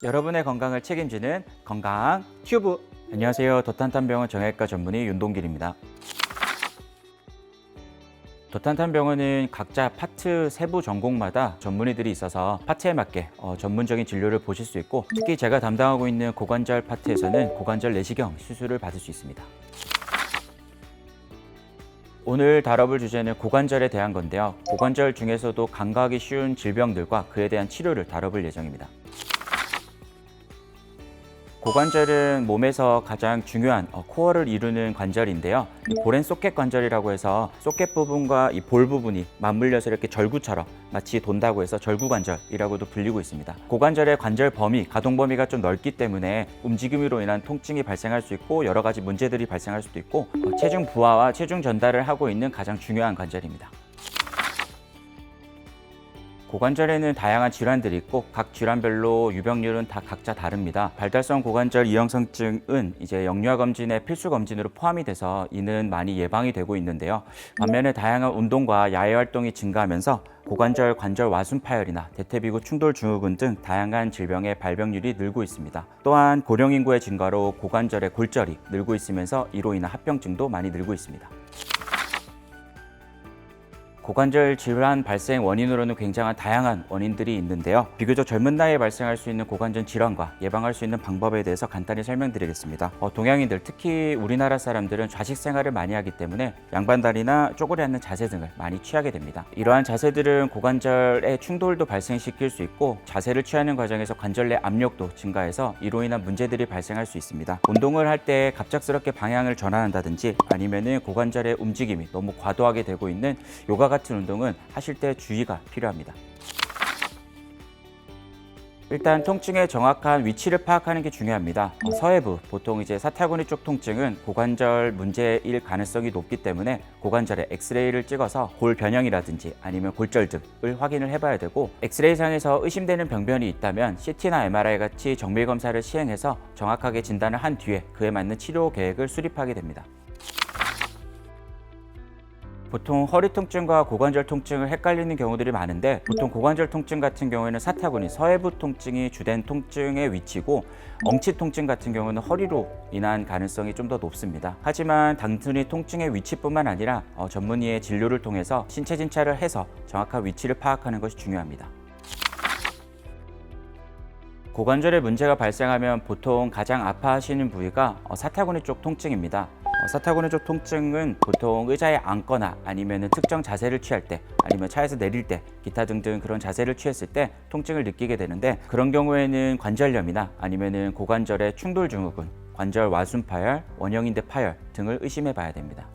여러분의 건강을 책임지는 건강 튜브. 안녕하세요. 도탄탄병원 정형외과 전문의 윤동길입니다. 도탄탄병원은 각자 파트 세부 전공마다 전문의들이 있어서 파트에 맞게 전문적인 진료를 보실 수 있고, 특히 제가 담당하고 있는 고관절 파트에서는 고관절 내시경 수술을 받을 수 있습니다. 오늘 다뤄볼 주제는 고관절에 대한 건데요. 고관절 중에서도 간과하기 쉬운 질병들과 그에 대한 치료를 다뤄볼 예정입니다. 고관절은 몸에서 가장 중요한 코어를 이루는 관절인데요. 이 볼앤 소켓 관절이라고 해서 소켓 부분과 이 볼 부분이 맞물려서 이렇게 절구처럼 마치 돈다고 해서 절구관절이라고도 불리고 있습니다. 고관절의 관절 범위, 가동 범위가 좀 넓기 때문에 움직임으로 인한 통증이 발생할 수 있고 여러 가지 문제들이 발생할 수도 있고, 체중 부하와 체중 전달을 하고 있는 가장 중요한 관절입니다. 고관절에는 다양한 질환들이 있고 각 질환별로 유병률은 다 각자 다릅니다. 발달성 고관절 이형성증은 이제 영유아 검진의 필수 검진으로 포함이 돼서 이는 많이 예방이 되고 있는데요. 반면에 다양한 운동과 야외 활동이 증가하면서 고관절 관절 와순 파열이나 대퇴비구 충돌 증후군 등 다양한 질병의 발병률이 늘고 있습니다. 또한 고령 인구의 증가로 고관절의 골절이 늘고 있으면서 이로 인한 합병증도 많이 늘고 있습니다. 고관절 질환 발생 원인으로는 굉장한 다양한 원인들이 있는데요. 비교적 젊은 나이에 발생할 수 있는 고관절 질환과 예방할 수 있는 방법에 대해서 간단히 설명드리겠습니다. 동양인들, 특히 우리나라 사람들은 좌식 생활을 많이 하기 때문에 양반다리나 쪼그려 앉는 자세 등을 많이 취하게 됩니다. 이러한 자세들은 고관절의 충돌도 발생시킬 수 있고 자세를 취하는 과정에서 관절 내 압력도 증가해서 이로 인한 문제들이 발생할 수 있습니다. 운동을 할 때 갑작스럽게 방향을 전환한다든지 아니면은 고관절의 움직임이 너무 과도하게 되고 있는 요가 같은 운동은 하실 때 주의가 필요합니다. 일단 통증의 정확한 위치를 파악하는 게 중요합니다. 서해부, 보통 이제 사타구니 쪽 통증은 고관절 문제일 가능성이 높기 때문에 고관절에 엑스레이를 찍어서 골 변형이라든지 아니면 골절 등을 확인을 해봐야 되고, 엑스레이상에서 의심되는 병변이 있다면 CT나 MRI 같이 정밀 검사를 시행해서 정확하게 진단을 한 뒤에 그에 맞는 치료 계획을 수립하게 됩니다. 보통 허리 통증과 고관절 통증을 헷갈리는 경우들이 많은데, 보통 고관절 통증 같은 경우에는 사타구니, 서해부 통증이 주된 통증의 위치고, 엉치 통증 같은 경우는 허리로 인한 가능성이 좀 더 높습니다. 하지만 단순히 통증의 위치뿐만 아니라 전문의의 진료를 통해서 신체 진찰을 해서 정확한 위치를 파악하는 것이 중요합니다. 고관절에 문제가 발생하면 보통 가장 아파하시는 부위가 사타구니 쪽 통증입니다. 사타구니 쪽 통증은 보통 의자에 앉거나 아니면 특정 자세를 취할 때, 아니면 차에서 내릴 때, 기타 등등 그런 자세를 취했을 때 통증을 느끼게 되는데, 그런 경우에는 관절염이나 아니면 고관절의 충돌 증후군, 관절 와순 파열, 원형인대 파열 등을 의심해 봐야 됩니다.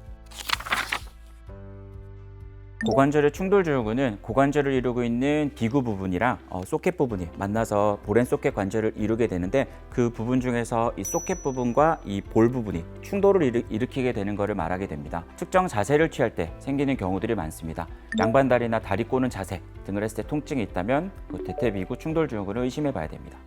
고관절의 충돌 증후군은 고관절을 이루고 있는 기구 부분이랑 소켓 부분이 만나서 볼앤 소켓 관절을 이루게 되는데, 그 부분 중에서 이 소켓 부분과 이 볼 부분이 충돌을 일으키게 되는 것을 말하게 됩니다. 특정 자세를 취할 때 생기는 경우들이 많습니다. 양반다리나 다리 꼬는 자세 등을 했을 때 통증이 있다면 대퇴비구 충돌 증후군을 의심해 봐야 됩니다.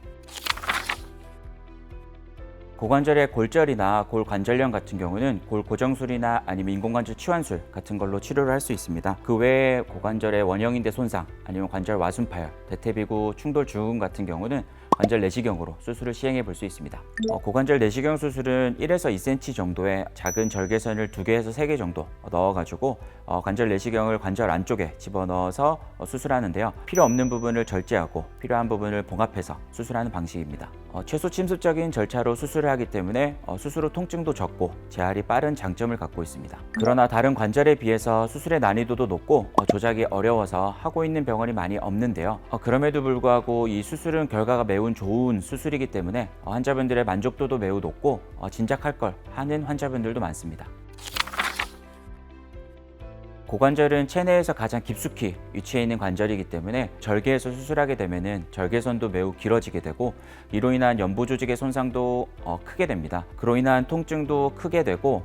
고관절의 골절이나 골관절염 같은 경우는 골 고정술이나 아니면 인공관절 치환술 같은 걸로 치료를 할 수 있습니다. 그 외에 고관절의 원형인대 손상, 아니면 관절 와순 파열, 대퇴비구 충돌 증후군 같은 경우는 관절 내시경으로 수술을 시행해 볼 수 있습니다. 고관절 내시경 수술은 1에서 2cm 정도의 작은 절개선을 2개에서 3개 정도 넣어가지고 관절 내시경을 관절 안쪽에 집어넣어서 수술하는데요. 필요 없는 부분을 절제하고 필요한 부분을 봉합해서 수술하는 방식입니다. 최소 침습적인 절차로 수술을 하기 때문에 수술 후 통증도 적고 재활이 빠른 장점을 갖고 있습니다. 그러나 다른 관절에 비해서 수술의 난이도도 높고 조작이 어려워서 하고 있는 병원이 많이 없는데요. 그럼에도 불구하고 이 수술은 결과가 매우 좋은 수술이기 때문에 환자분들의 만족도도 매우 높고 진작할 걸 하는 환자분들도 많습니다. 고관절은 체내에서 가장 깊숙이 위치해 있는 관절이기 때문에 절개해서 수술하게 되면 절개선도 매우 길어지게 되고, 이로 인한 연부 조직의 손상도 크게 됩니다. 그로 인한 통증도 크게 되고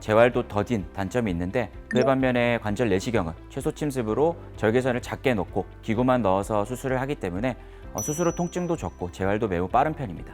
재활도 더딘 단점이 있는데, 그에 반면에 관절 내시경은 최소 침습으로 절개선을 작게 놓고 기구만 넣어서 수술을 하기 때문에 수술 후 통증도 적고 재활도 매우 빠른 편입니다.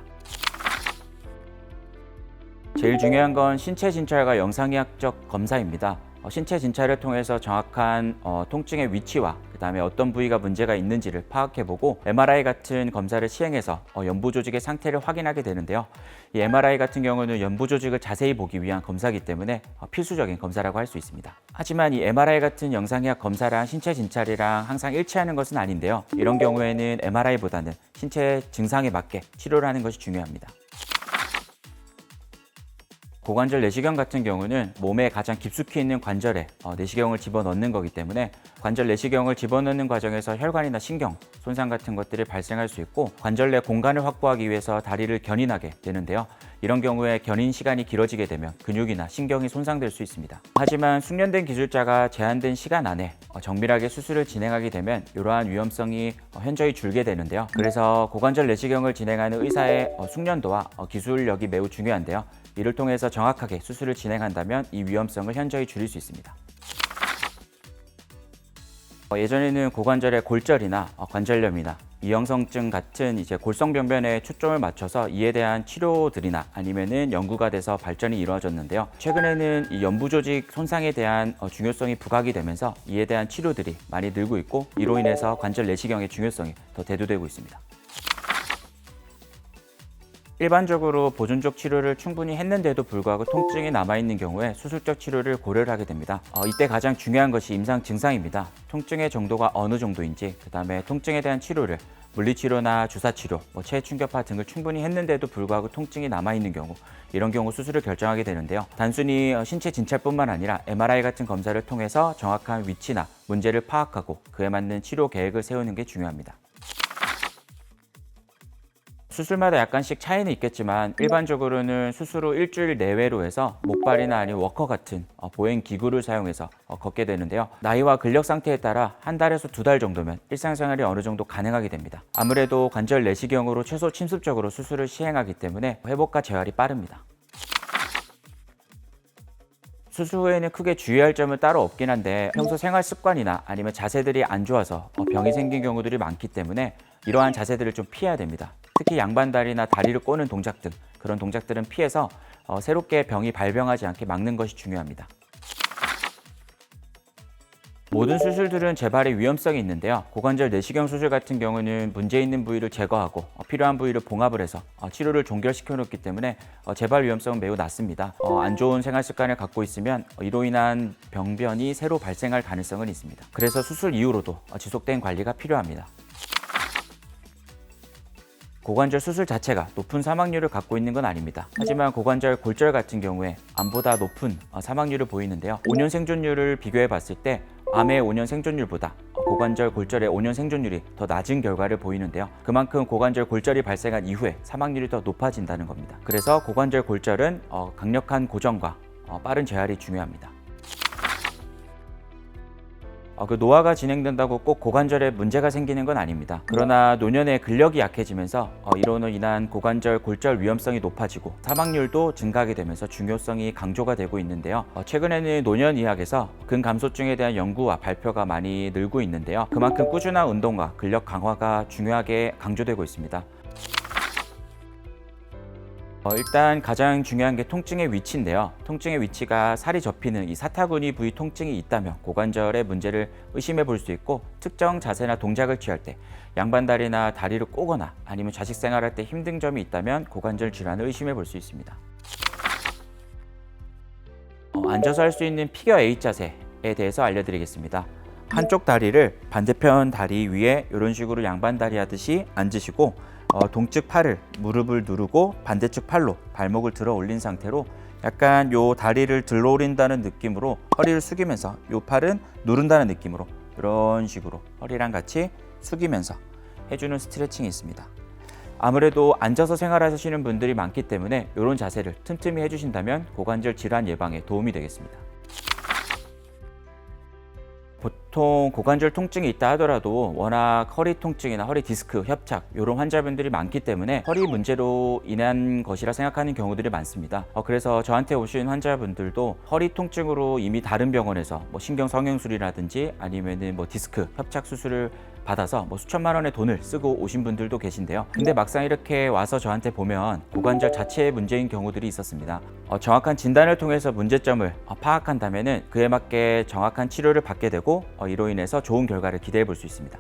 제일 중요한 건 신체 진찰과 영상의학적 검사입니다. 신체 진찰을 통해서 정확한 통증의 위치와 그다음에 어떤 부위가 문제가 있는지를 파악해보고 MRI 같은 검사를 시행해서 연부 조직의 상태를 확인하게 되는데요. 이 MRI 같은 경우는 연부 조직을 자세히 보기 위한 검사이기 때문에 필수적인 검사라고 할 수 있습니다. 하지만 이 MRI 같은 영상의학 검사랑 신체 진찰이랑 항상 일치하는 것은 아닌데요. 이런 경우에는 MRI보다는 신체 증상에 맞게 치료를 하는 것이 중요합니다. 고관절 내시경 같은 경우는 몸에 가장 깊숙이 있는 관절에 내시경을 집어넣는 거기 때문에 관절 내시경을 집어넣는 과정에서 혈관이나 신경, 손상 같은 것들이 발생할 수 있고 관절 내 공간을 확보하기 위해서 다리를 견인하게 되는데요. 이런 경우에 견인 시간이 길어지게 되면 근육이나 신경이 손상될 수 있습니다. 하지만 숙련된 기술자가 제한된 시간 안에 정밀하게 수술을 진행하게 되면 이러한 위험성이 현저히 줄게 되는데요. 그래서 고관절 내시경을 진행하는 의사의 숙련도와 기술력이 매우 중요한데요. 이를 통해서 정확하게 수술을 진행한다면 이 위험성을 현저히 줄일 수 있습니다. 예전에는 고관절의 골절이나 관절염이나 이형성증 같은 골성변변에 초점을 맞춰서 이에 대한 치료들이나 아니면은 연구가 돼서 발전이 이루어졌는데요. 최근에는 이 연부 조직 손상에 대한 중요성이 부각이 되면서 이에 대한 치료들이 많이 늘고 있고 이로 인해서 관절 내시경의 중요성이 더 대두되고 있습니다. 일반적으로 보존적 치료를 충분히 했는데도 불구하고 통증이 남아있는 경우에 수술적 치료를 고려를 하게 됩니다. 이때 가장 중요한 것이 임상 증상입니다. 통증의 정도가 어느 정도인지, 그 다음에 통증에 대한 치료를 물리치료나 주사치료, 체충격파 등을 충분히 했는데도 불구하고 통증이 남아있는 경우, 이런 경우 수술을 결정하게 되는데요. 단순히 신체 진찰뿐만 아니라 MRI 같은 검사를 통해서 정확한 위치나 문제를 파악하고 그에 맞는 치료 계획을 세우는 게 중요합니다. 수술마다 약간씩 차이는 있겠지만 일반적으로는 수술 후 일주일 내외로 해서 목발이나 아니면 워커 같은 보행 기구를 사용해서 걷게 되는데요. 나이와 근력 상태에 따라 한 달에서 2달 정도면 일상생활이 어느 정도 가능하게 됩니다. 아무래도 관절 내시경으로 최소 침습적으로 수술을 시행하기 때문에 회복과 재활이 빠릅니다. 수술 후에는 크게 주의할 점은 따로 없긴 한데 평소 생활 습관이나 아니면 자세들이 안 좋아서 병이 생긴 경우들이 많기 때문에 이러한 자세들을 좀 피해야 됩니다. 특히 양반다리나 다리를 꼬는 동작 등 그런 동작들은 피해서 새롭게 병이 발병하지 않게 막는 것이 중요합니다. 모든 수술들은 재발의 위험성이 있는데요. 고관절 내시경 수술 같은 경우는 문제 있는 부위를 제거하고 필요한 부위를 봉합을 해서 치료를 종결시켜 놓기 때문에 재발 위험성은 매우 낮습니다. 안 좋은 생활 습관을 갖고 있으면 이로 인한 병변이 새로 발생할 가능성은 있습니다. 그래서 수술 이후로도 지속된 관리가 필요합니다. 고관절 수술 자체가 높은 사망률을 갖고 있는 건 아닙니다. 하지만 고관절 골절 같은 경우에 암보다 높은 사망률을 보이는데요. 5년 생존율을 비교해 봤을 때 암의 5년 생존율보다 고관절 골절의 5년 생존율이 더 낮은 결과를 보이는데요. 그만큼 고관절 골절이 발생한 이후에 사망률이 더 높아진다는 겁니다. 그래서 고관절 골절은 강력한 고정과 빠른 재활이 중요합니다. 노화가 진행된다고 꼭 고관절에 문제가 생기는 건 아닙니다. 그러나 노년에 근력이 약해지면서 이로 인한 고관절 골절 위험성이 높아지고 사망률도 증가하게 되면서 중요성이 강조가 되고 있는데요. 최근에는 노년의학에서 근감소증에 대한 연구와 발표가 많이 늘고 있는데요. 그만큼 꾸준한 운동과 근력 강화가 중요하게 강조되고 있습니다. 일단 가장 중요한 게 통증의 위치인데요. 통증의 위치가 살이 접히는 이 사타구니 부위 통증이 있다면 고관절의 문제를 의심해 볼 수 있고 특정 자세나 동작을 취할 때 양반다리나 다리를 꼬거나 아니면 자식 생활할 때 힘든 점이 있다면 고관절 질환을 의심해 볼 수 있습니다. 앉아서 할 수 있는 피겨 A 자세에 대해서 알려드리겠습니다. 한쪽 다리를 반대편 다리 위에 이런 식으로 양반다리 하듯이 앉으시고 동측 팔을 무릎을 누르고 반대측 팔로 발목을 들어 올린 상태로 약간 요 다리를 들어 올린다는 느낌으로 허리를 숙이면서 요 팔은 누른다는 느낌으로 이런 식으로 허리랑 같이 숙이면서 해주는 스트레칭이 있습니다. 아무래도 앉아서 생활하시는 분들이 많기 때문에 이런 자세를 틈틈이 해주신다면 고관절 질환 예방에 도움이 되겠습니다. 보통 고관절 통증이 있다 하더라도 워낙 허리 통증이나 허리 디스크, 협착 이런 환자분들이 많기 때문에 허리 문제로 인한 것이라 생각하는 경우들이 많습니다. 그래서 저한테 오신 환자분들도 허리 통증으로 이미 다른 병원에서 뭐 신경 성형술이라든지 아니면은 뭐 디스크, 협착 수술을 받아서 뭐 수천만 원의 돈을 쓰고 오신 분들도 계신데요. 근데 막상 이렇게 와서 저한테 보면 고관절 자체의 문제인 경우들이 있었습니다. 정확한 진단을 통해서 문제점을 파악한다면은 그에 맞게 정확한 치료를 받게 되고 이로 인해서 좋은 결과를 기대해 볼 수 있습니다.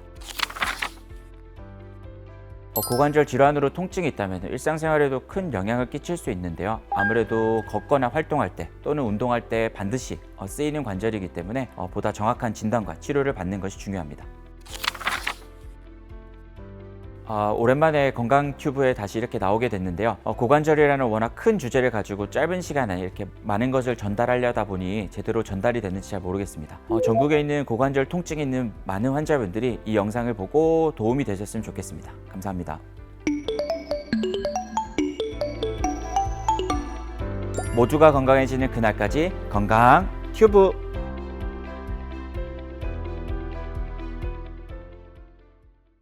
고관절 질환으로 통증이 있다면 일상생활에도 큰 영향을 끼칠 수 있는데요. 아무래도 걷거나 활동할 때 또는 운동할 때 반드시 쓰이는 관절이기 때문에 보다 정확한 진단과 치료를 받는 것이 중요합니다. 오랜만에 건강 튜브에 다시 이렇게 나오게 됐는데요. 고관절이라는 워낙 큰 주제를 가지고 짧은 시간에 이렇게 많은 것을 전달하려다 보니 제대로 전달이 됐는지 잘 모르겠습니다. 전국에 있는 고관절 통증이 있는 많은 환자분들이 이 영상을 보고 도움이 되셨으면 좋겠습니다. 감사합니다. 모두가 건강해지는 그날까지 건강 튜브.